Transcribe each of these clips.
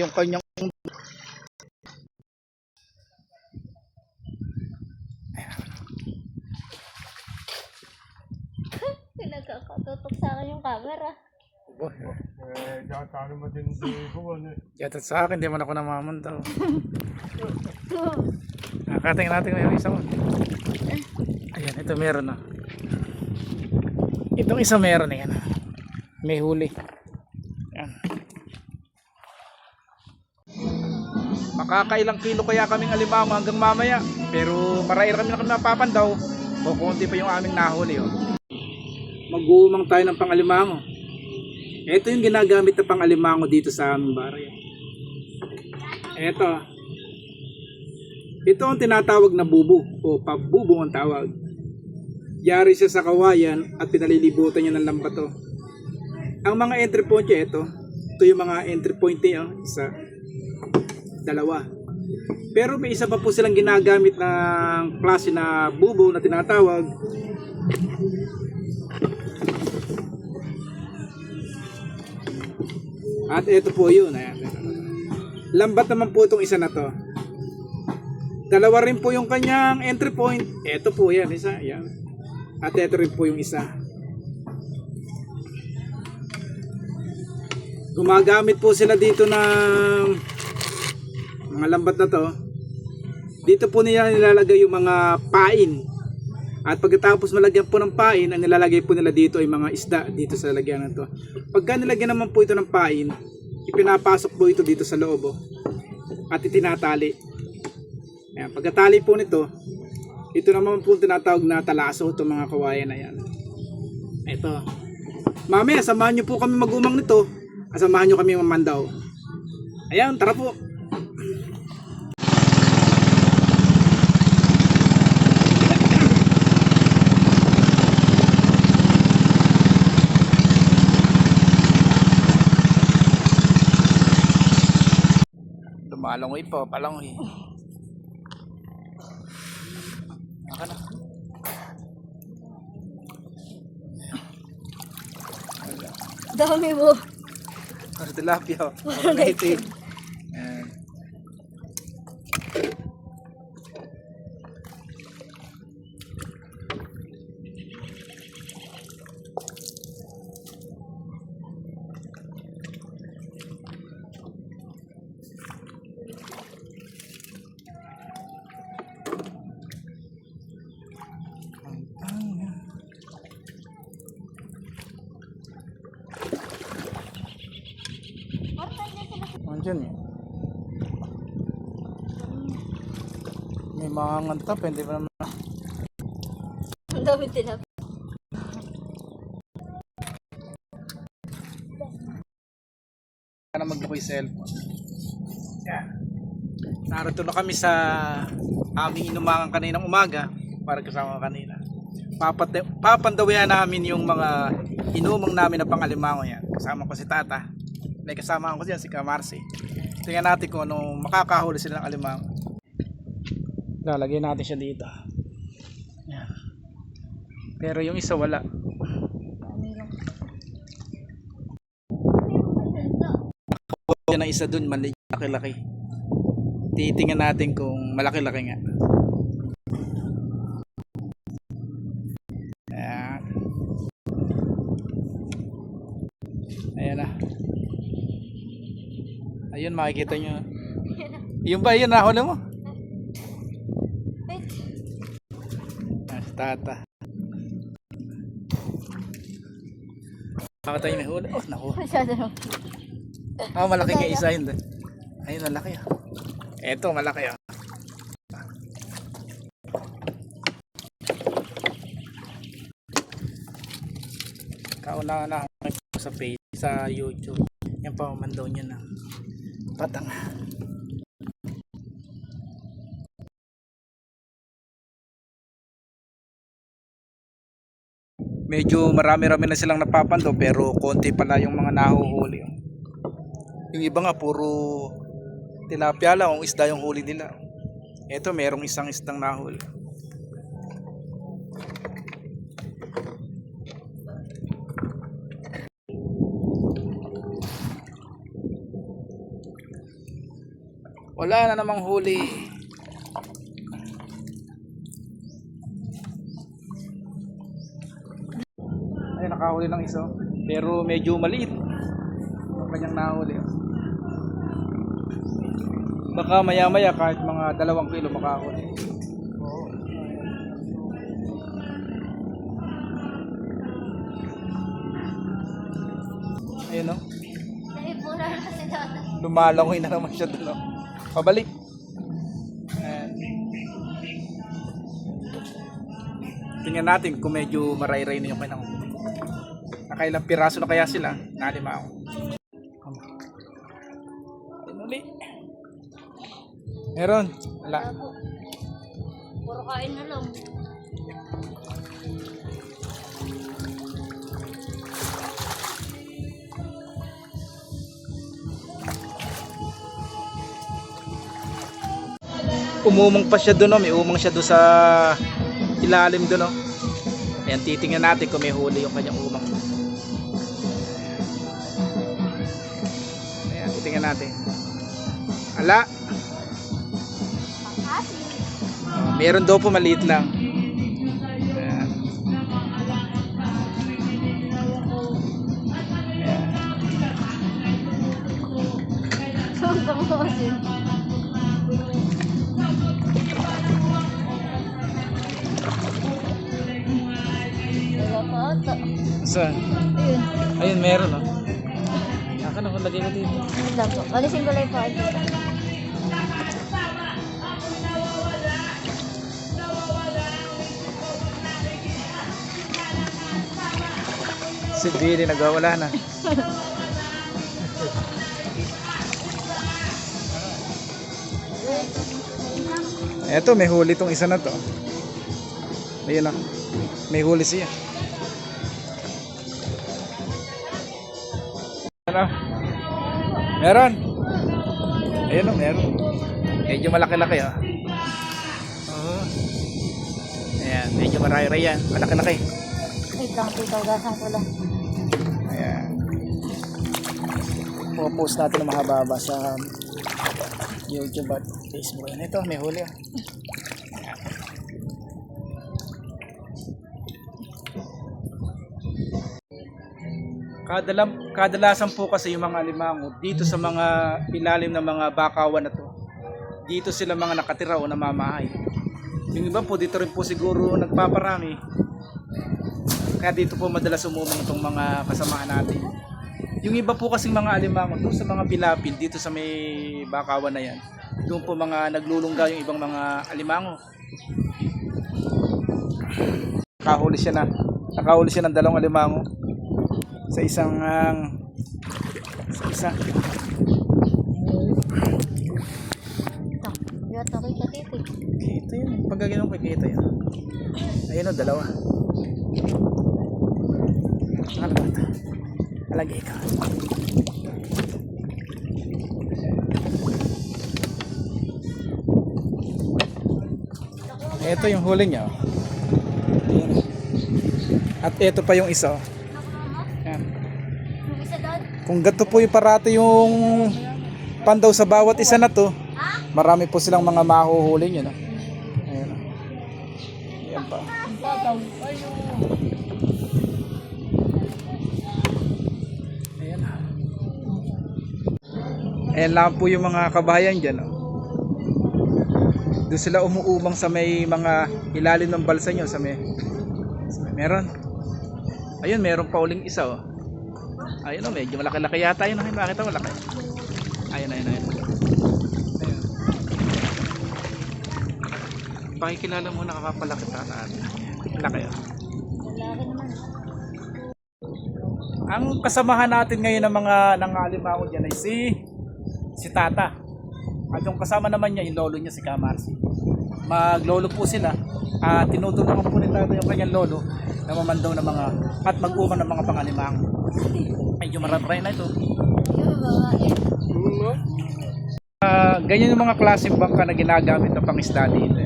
yung kanyang pinagkakatutok sa akin yung camera. Tatalo mo din si Buwan eh. yatat sa akin, di man ako namamantaw. Nakatingin natin yung isa mo. Ayan, ito meron na. Itong isa meron na yan. May huli. Ayan. Makakailang kilo kaya kaming alimango hanggang mamaya. Pero marami na kami napapandaw. O konti pa yung aming nahuli. Oh. Mag-uumang tayo ng pangalimango. Ito yung ginagamit na pangalimango dito sa aming baray. Ito ang tinatawag na bubo o pabubo ang tawag. Yari siya sa kawayan at pinalilibutan niya ng lambato. Ang mga entry point niya ito yung mga entry point niya, isa, dalawa. Pero may isa pa po silang ginagamit ng klase na bubo na tinatawag. At ito po yun. Ayan. Lambat naman po itong isa na to. Dalawa rin po yung kanyang entry point. Ito po yan, isa. Yan. At ito rin po yung isa. Gumagamit po sila dito ng mga lambat na to. Dito po nila nilalagay yung mga pain. At pagkatapos malagyan po ng pain, ang nilalagay po nila dito ay mga isda dito sa lalagyan na to. Pagka nilagyan naman po ito ng pain, ipinapasok po ito dito sa loob at itinatali. Ayan, pagkatali po nito, ito naman po tinatawag na talaso itong mga kawayan na yan. Ito. Mamaya, samahan nyo po kami mag-umang nito at samahan nyo kami mamandaw. Ayan, tara po. Lumalangoy po, palangoy. Aka na. Dami mo. Tilapia. Native. Andiyan eh. May mga ngantap, hindi pa naman. Ang dami tinap. Na magbukoy cellphone. Yeah. Narito na kami sa aming inumangan kaninang umaga para kasama kanina. Papandawihan namin yung mga inumang namin na pangalimango yan. Kasama ko si Tata. May kasama ko siya si Kamarsi. Tingnan natin kung ano makakahuli sila ng alimango. Lalagay natin siya dito. Yan. Pero yung isa wala. Yan ang isa dun, malaki-laki. Titingnan natin kung malaki-laki nga. Ayan. Ayan na. Ayun, makikita nyo. Yung ba yun, nahuli mo? Tata. Makatay may huli. Oh, naku. Oh, malaki nga isa yun. Ayun, malaki. Eto, malaki. Kauna-una sa page, sa YouTube. Yan pa, mandaw niya ng patang. Medyo marami-rami na silang napapandaw pero konti pala yung mga nahuhuli. Yung iba nga puro tilapia lang, ang isda yung huli nila. Ito merong isang isdang nahuli. Wala na namang huli. Ay, nakahuli ng isa. Pero medyo maliit. Ang kanyang nahuli. Baka maya maya kahit mga 2 kilo makahuli. Ayun o. Naipuna na si Dada. Lumalangoy na naman siya doon. Pabalik. Ayan. Tingnan natin kung medyo maray-ray na yung kanyang. Nakailang piraso na kaya sila? Nalima ako. Uli. Meron. Wala. Wala po. Puro kain na lang. Umumang pa siya doon, may umang siya doon sa ilalim doon. Ayan, titingnan natin kung may huli yung kanyang umang. Ayan, titingnan natin. Ala. Meron daw po, maliit lang. Ayan. Ayan. Sobrang kawasin. Wala pa ata. Saan? Ayun. Ayun, meron oh. Akan ako, lagay ko dito. Wait lang po. Alisin ko lang yung paa dito. Si Billy nagwawala na. Eto, may huli tong isa na to. Ayun na. May huli siya. Ano? Meron. Ayun o, meron. Medyo malaki-laki oh. Oh. Ayan, medyo maray-ray yan. Malaki-laki. Wait lang, titawgasan ko lang. Ayan. Po-post natin ng mahaba-haba sa YouTube at Facebook. Ayan, ito, may huli oh. Kadalasan po kasi yung mga alimango dito sa mga ilalim ng mga bakawan na to. Dito sila mga nakatira o namamahay. Yung iba po dito rin po siguro nagpaparami. Kaya dito po madalas umumong itong mga kasamahan natin. Yung iba po kasing mga alimango doon sa mga pilapil dito sa may bakawan na yan. Doon po mga naglulungga yung ibang mga alimango. Nakahuli siya ng 2 alimango. Sa isang sa isa. Ito. Yata ko ikatiti. Kita yun. Pag gano'n ko kita yun. Ayun o, 2. Ano ba ito? Alagay ka. Ito yung huli niya. Ayan. At ito pa yung isa. Ayan. Yung isa doon? Kung gato po yung parati yung pandaw sa bawat isa na to, marami po silang mga mahuhuli nyo. No? Ayan. Ayan pa. Ayan. Ayan lang po yung mga kabayan dyan. No? Doon sila umuumang sa may mga ilalim ng balsa nyo. Sa may meron. Ayun, meron pa uling isa. Oh. Ayun o, medyo malaki-laki yata yun. Bakit ito malaki? Ayun. Ayun. Pakikilala muna kapapalaki ta natin. Laki o. Laki naman. Ang kasamahan natin ngayon ng mga alimango dyan ay si Tata. At yung kasama naman niya, yung lolo niya si Kamarsi. Maglolo po sila. Tinutulungan po ni Tata yung kanyang lolo na mamandaw ng mga at mag-umang ng mga pangalimango. Medyo maratry na ito. Yung babae. Ganyan yung mga klaseng bangka na ginagamit ng pangisda dito.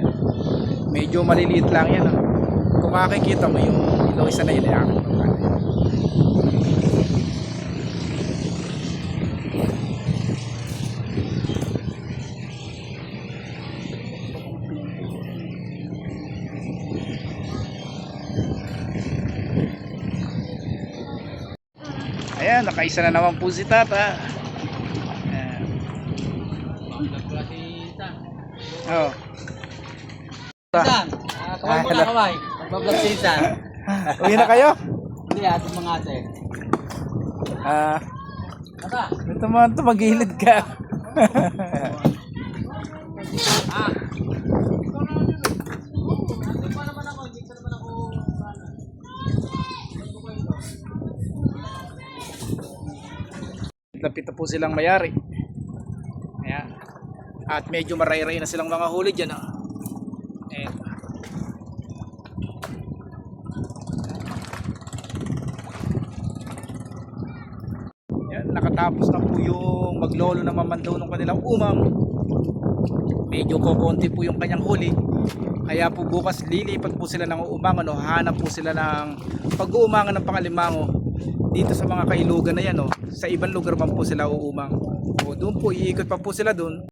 Medyo maliliit lang yan. Kung makikita mo yung ilaw isa na ilayak. nakaisa na naman po si Tata. Ayan. Oh. Insan, kaway mo na kaway. Magbablog si Insan. Uwi na kayo? Hindi, ating mga ate. Ata, Ito man, tumagilid ka. Lapit na po silang mayari. Ayan. At medyo maray-ray na silang mga huli dyan. Ayan. Ayan, nakatapos na po yung maglolo na mamandaw ng kanilang umang. Medyo kokonti po yung kanyang huli. Kaya po bukas lilipat po sila ng umangan. Hanap po sila ng pag-uumangan ng pangalimango dito sa mga kailugan na yan. Sa ibang lugar man po sila uumang. Doon po, iikot pa po sila doon.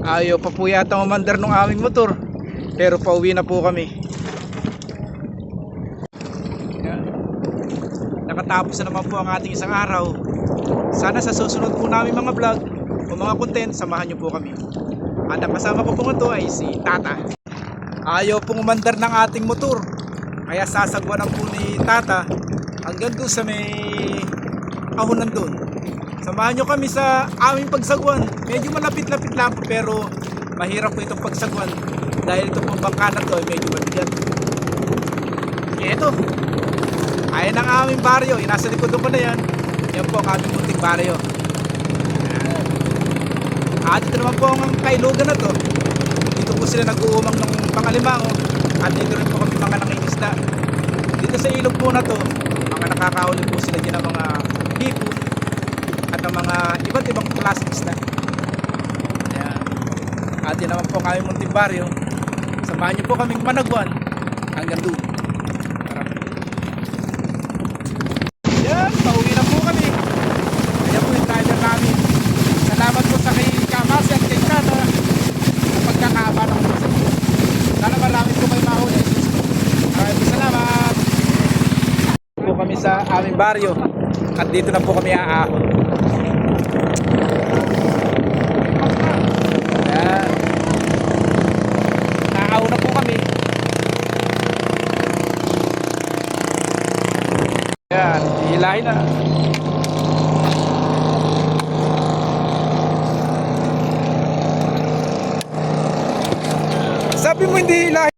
Ayaw pa po yata mamandar ng aming motor. Pero pauwi na po kami. Yan. Nakatapos na naman po ang ating isang araw. Sana sa susunod po namin mga vlog o mga content, samahan nyo po kami. At ang kasama ko po ito ay si Tata. Ayaw pong umandar ng ating motor. Kaya sasagwanan po ni Tata hanggang doon sa may ahonan doon. Samahan nyo kami sa aming pagsagwan. Medyo malapit-lapit lang po pero mahirap po itong pagsagwan dahil itong pambangka na to ay medyo mabigat. Ito, ayan ang aming baryo. Nasa likod ko na yan. Yan po ang aming munting baryo. At ito naman po ang kailugan na to. Dito po sila nag-uumang ng pangalimango. At dito rin po kami mga nangingisda. Dito sa ilog po na to, mga nakakahuli po sila dyan ng mga hipo at ang mga iba't ibang klaseng isda. Ayan. At yun naman po ang aming munting baryo. Samahan niyo po kaming managwan hanggang doon. Yan, pauwi na po kami. Ayan po yung driver namin. Salamat po sa kay Kamasi at kay Tata sa pagkakaaba ng mga. Sana marami po kayo mahuli. Maraming po salamat. Po kami sa aming baryo at dito na po kami aahon. Ayan. Naaahon na po kami. Ayan, hilahin na. Sabi mo hindi hilahin.